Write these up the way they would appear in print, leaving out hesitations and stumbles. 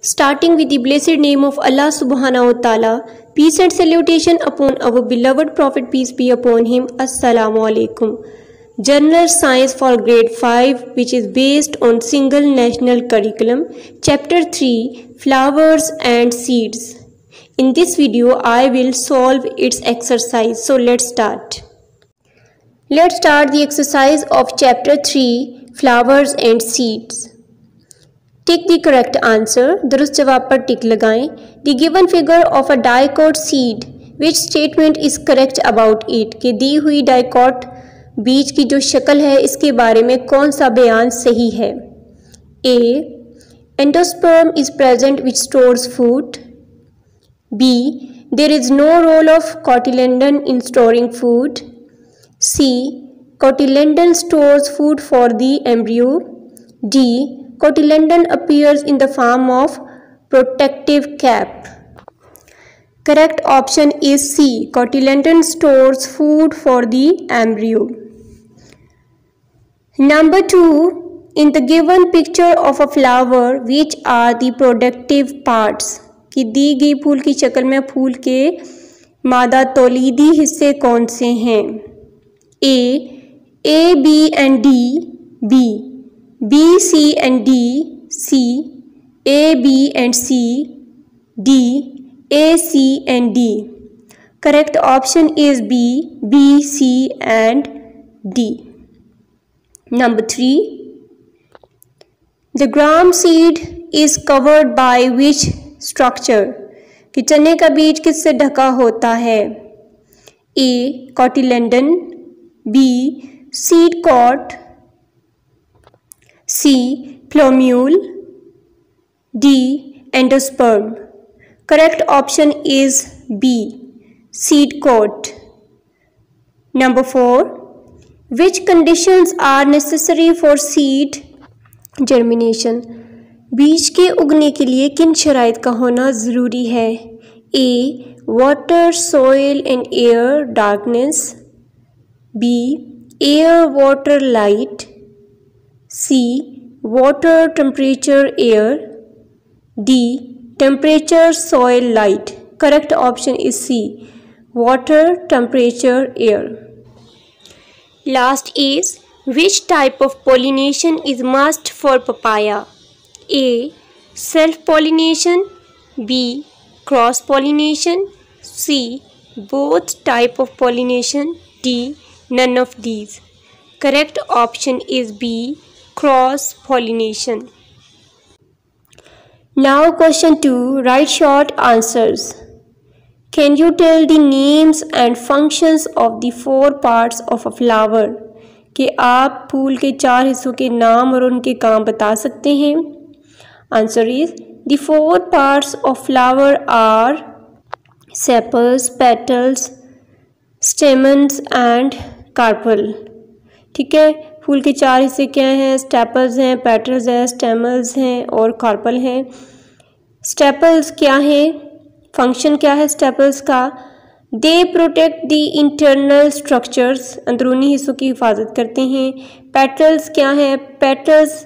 Starting with the blessed name of Allah subhanahu wa ta'ala, peace and salutation upon our beloved Prophet, peace be upon him. Assalamu alaikum. General Science for Grade 5, which is based on single national curriculum. Chapter 3, Flowers and Seeds. In this video, I will solve its exercise. So let's start. Let's start the exercise of Chapter 3, Flowers and Seeds. Take the correct answer. दुरुस्त जवाब पर टिक लगाएं. The given figure of a dicot seed, which statement is correct about it? कि दी हुई dicot बीज की जो शक्ल है इसके बारे में कौन सा बयान सही है? A. Endosperm is present which stores food. B. There is no role of cotyledon in storing food. C. Cotyledon stores food for the embryo. D. Cotyledon appears in the form of protective cap. Correct option is C. Cotyledon stores food for the embryo. Number 2. In the given picture of a flower, which are the productive parts? कि दी गई फूल की शक्ल में फूल के मादा तौलीदी हिस्से कौन से हैं? A, B and D, B. B, C and D, C. A, B and C, D. A, C and D. Correct option is B, B, C and D. Number 3. The gram seed is covered by which structure? कि चने का बीज किससे ढका होता है? A. Cotyledon. B. Seed coat. C. Plumule. D. Endosperm. Correct option is B. Seed coat. Number 4. Which conditions are necessary for seed germination? बीज के उगने के लिए किन शराइत का होना ज़रूरी है? A. Water, soil and air, darkness. B. Air, water, light. C. Water, temperature, air. D. Temperature, soil, light. Correct option is C. Water, temperature, air. Last is, which type of pollination is must for papaya? A. Self-pollination. B. Cross-pollination. C. Both type of pollination. D. None of these. Correct option is B. Cross-pollination. Now question 2. Write short answers. Can you tell the names and functions of the 4 parts of a flower? कि आप फूल के 4 हिस्सों के नाम और उनके काम बता सकते हैं. Answer is, the 4 parts of flower are sepals, petals, stamens and carpel. ठीक है, फूल के 4 हिस्से क्या हैं? स्टेपल्स हैं, पेटल्स हैं, स्टेमल्स हैं और कार्पल हैं. स्टेपल्स क्या हैं? फंक्शन क्या है स्टेपल्स का? They protect the internal structures, अंदरूनी हिस्सों की हिफाजत करते हैं. पेटल्स क्या हैं? Petals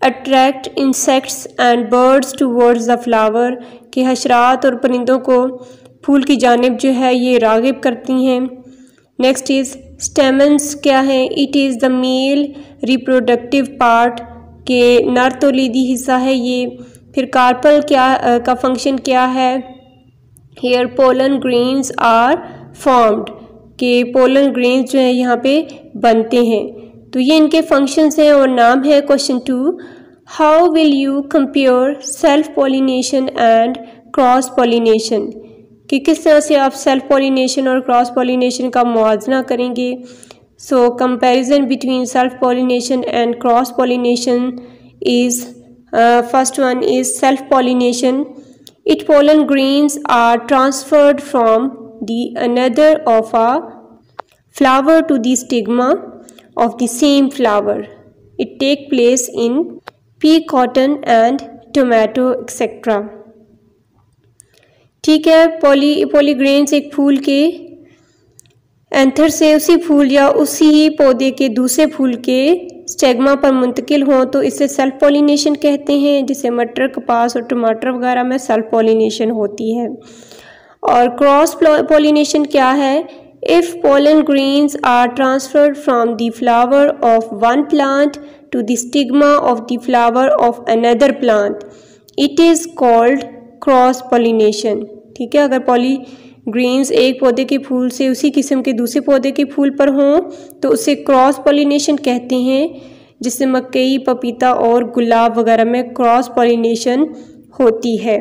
attract insects and birds towards the flower, के हशरात और परिंदों को फूल की जानिब जो है ये रागिब करती हैं. नेक्स्ट इज़ स्टेमन्स क्या है? It is the male reproductive part, के नर तौलीदी हिस्सा है ये. फिर कार्पल क्या का फंक्शन क्या है? Here pollen grains are formed, के पोलन ग्रेन्स जो है यहाँ पे बनते हैं. तो ये इनके फंक्शंस हैं और नाम है. Question 2. How will you compare self pollination and cross pollination? कि किस तरह से आप सेल्फ पॉलिनेशन और क्रॉस पॉलिनेशन का मुआवजा करेंगे. So comparison between self pollination and cross pollination is, first one is self pollination. It pollen grains are transferred from the anther of a flower to the stigma of the same flower. It take place in pea, cotton and tomato etc. ठीक है, पॉलीग्रेन्स एक फूल के anther से उसी फूल या उसी पौधे के दूसरे फूल के स्टेगमा पर मुंतकिल हों तो इसे सेल्फ पॉलिनेशन कहते हैं, जिसे मटर, कपास और टमाटर वगैरह में सेल्फ पॉलिनेशन होती है। और क्रॉस पॉलिनेशन क्या है? If pollen grains are transferred from the flower of one plant to the stigma of the flower of another plant, it is called cross pollination. ठीक है, अगर ग्रेन्स एक पौधे के फूल से उसी किस्म के दूसरे पौधे के फूल पर हों तो उसे क्रॉस पॉलिनेशन कहते हैं, जिससे मकई, पपीता और गुलाब वगैरह में क्रॉस पॉलिनेशन होती है।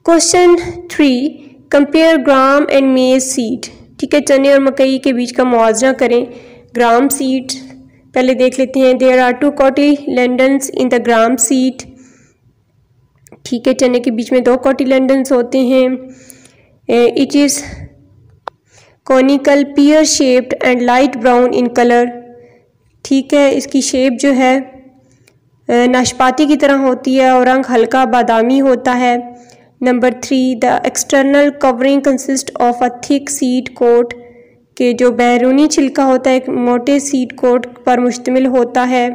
क्वेश्चन 3, कंपेयर ग्राम एंड मेज सीड। ठीक है, चने और मकई के बीच का मुआवजा करें। ग्राम सीड पहले देख लेते हैं। There are 2 cotyledons in the gram seed. ठीक है, चने के बीच में 2 कोटिलेडन्स होते हैं। It is conical, pear shaped and light brown in colour. ठीक है, इसकी शेप जो है नाशपाती की तरह होती है और रंग हल्का बादामी होता है। Number 3, the external covering consist of a thick seed coat, के जो बैरूनी छिलका होता है एक मोटे सीड कोट पर मुश्तमिल होता है।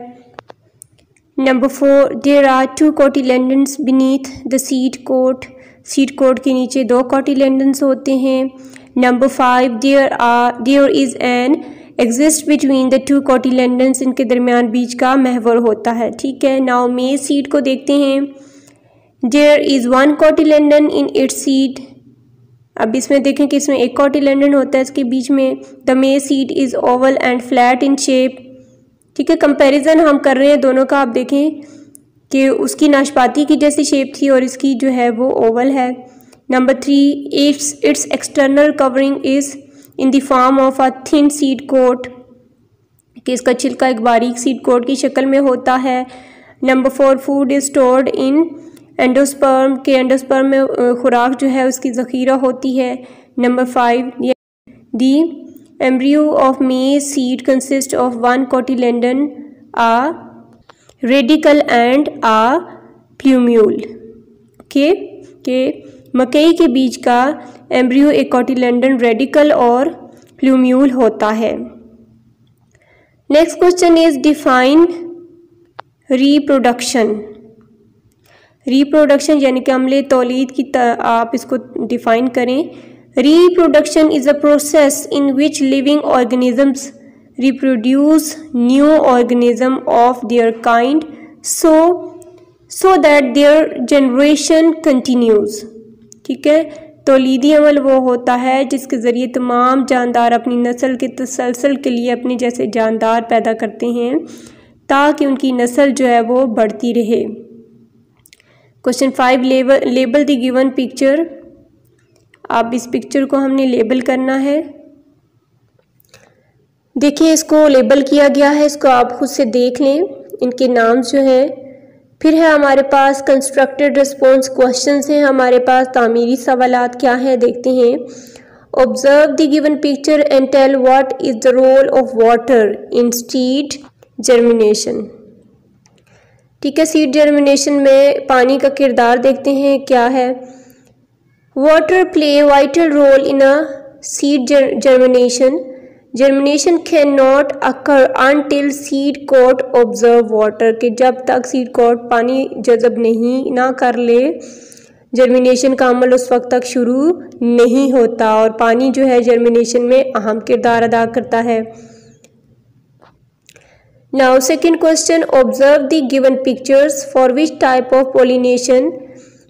Number 4, there are 2 cotyledons beneath the seed coat. Seed coat के नीचे 2 कोटिलेडन्स होते हैं। Number 5, there is an exist between the 2 cotyledons, इनके दरमियान बीज का महवर होता है। ठीक है, नाउ मेज सीड को देखते हैं। There is 1 cotyledon in its seed. अब इसमें देखें कि इसमें 1 कोटिलेडन होता है इसके बीच में। द मेज seed is Oval and flat in shape. ठीक है, कंपैरिजन हम कर रहे हैं दोनों का। आप देखें कि उसकी नाशपाती की जैसी शेप थी और इसकी जो है वो ओवल है। Number 3, its external covering is in the form of a thin seed coat, कि इसका छिलका एक बारीक सीड कोट की शक्ल में होता है। Number 4, food is stored in endosperm, के एंडोस्पर्म में खुराक जो है उसकी ज़ख़ीरा होती है। Number 5, the embryo of maize seed consist of 1 cotyledon, a radicle and a plumule. के मकई के बीज का एम्ब्रियो एक कोटिलेडन, रेडिकल और प्लूम्यूल होता है। Next question is define reproduction. Reproduction यानी कि अमले तौलीद की आप इसको डिफाइन करें। Reproduction is a process in which living organisms reproduce new organism of their kind so that their generation continues. ठीक है, तौलीदी अमल वो होता है जिसके ज़रिए तमाम जानदार अपनी नस्ल के तसलसल के लिए अपने जैसे जानदार पैदा करते हैं ताकि उनकी नस्ल जो है वो बढ़ती रहे। Question 5, label the given picture. अब इस पिक्चर को हमने लेबल करना है। देखिए, इसको लेबल किया गया है, इसको आप खुद से देख लें, इनके नाम जो है। फिर है हमारे पास कंस्ट्रक्टेड रिस्पॉन्स क्वेश्चंस हैं, हमारे पास तामीरी सवालात क्या हैं देखते हैं। Observe the given picture and tell what is the role of water in seed germination. ठीक है, सीड जर्मिनेशन में पानी का किरदार देखते हैं क्या है। Water play vital role in a seed germination. Germination can not occur until seed coat observe water, के जब तक सीड कोट पानी जज़ब ना कर ले जर्मिनेशन का अमल उस वक्त तक शुरू नहीं होता, और पानी जो है जर्मिनेशन में अहम किरदार अदा करता है। Now second question, observe the given pictures for which type of pollination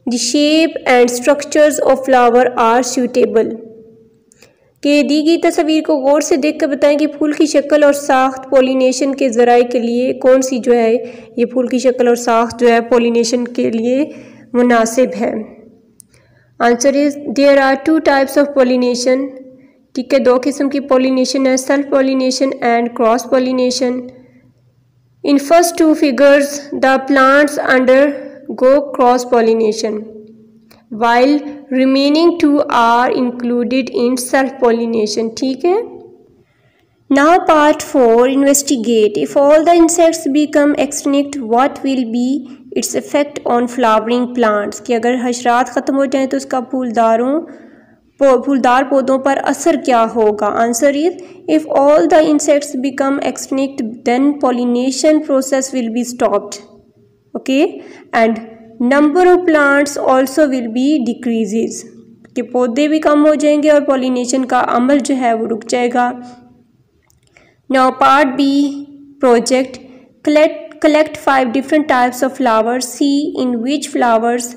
the shape and structures of flower are suitable. कि दी गई तस्वीर को गौर से देख कर बताएं कि फूल की शक्ल और साख्त पॉलिनेशन के ज़राए के लिए कौन सी जो है ये फूल की शक्ल और साख्त जो है पॉलिनेशन के लिए मुनासिब है। Answer is there are 2 types of pollination. ठीक है, 2 किस्म की पॉलिनेशन है, self pollination and cross pollination. In first 2 figures the plants undergo cross pollination while remaining 2 are included in self pollination। ठीक है, now part 4, investigate if all the insects become extinct what will be its effect on flowering plants। कि अगर हशरात ख़त्म हो जाएं तो उसका फूलदारों फूलदार पौधों पर असर क्या होगा? Answer is if all the insects become extinct then pollination process will be stopped, okay, and number of plants also will be decreases, कि पौधे भी कम हो जाएंगे और पॉलिनेशन का अमल जो है वो रुक जाएगा। Now part B project, collect 5 different types of flowers. See in which flowers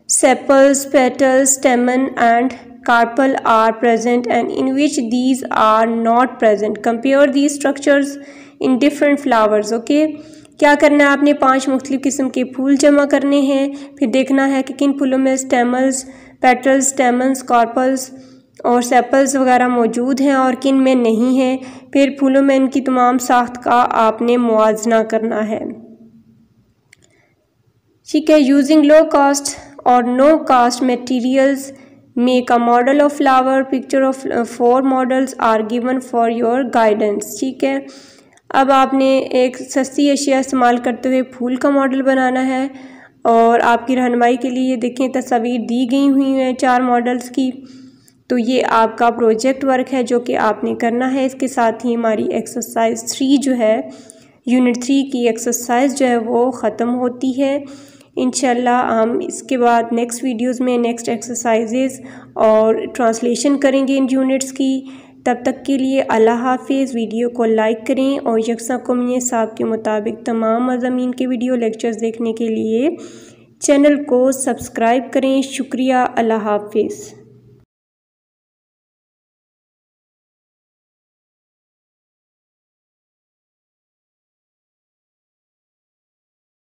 sepals, petals, stamen and carpel are present and in which these are not present. Compare these structures in different flowers. Okay, क्या करना है आपने? 5 मुख्तलिफ किस्म के फूल जमा करने हैं, फिर देखना है कि किन फूलों में स्टेमल्स, पेटल्स, स्टेमन्स, कार्पल्स और सेपल्स वगैरह मौजूद हैं और किन में नहीं है। फिर फूलों में इनकी तमाम साख्त का आपने मुआवजा करना है। ठीक है, यूजिंग लो कास्ट और no cost materials make a model of flower, picture of 4 models are given for your guidance. ठीक है, अब आपने एक सस्ती अशिया इस्तेमाल करते हुए फूल का मॉडल बनाना है और आपकी रहनुमाई के लिए देखें तस्वीर दी गई हुई हैं 4 मॉडल्स की। तो ये आपका प्रोजेक्ट वर्क है जो कि आपने करना है। इसके साथ ही हमारी एक्सरसाइज 3 जो है, यूनिट 3 की एक्सरसाइज जो है वो ख़त्म होती है। इंशाल्लाह हम इसके बाद नेक्स्ट वीडियोस में नेक्स्ट एक्सरसाइजेज और ट्रांसलेशन करेंगे इन यूनिट्स की। तब तक के लिए अल्लाह हाफिज़। वीडियो को लाइक करें और यकसा कौमियत साहब के मुताबिक तमाम मज़ामीन के वीडियो लेक्चर्स देखने के लिए चैनल को सब्सक्राइब करें। शुक्रिया, अल्लाह हाफिज़।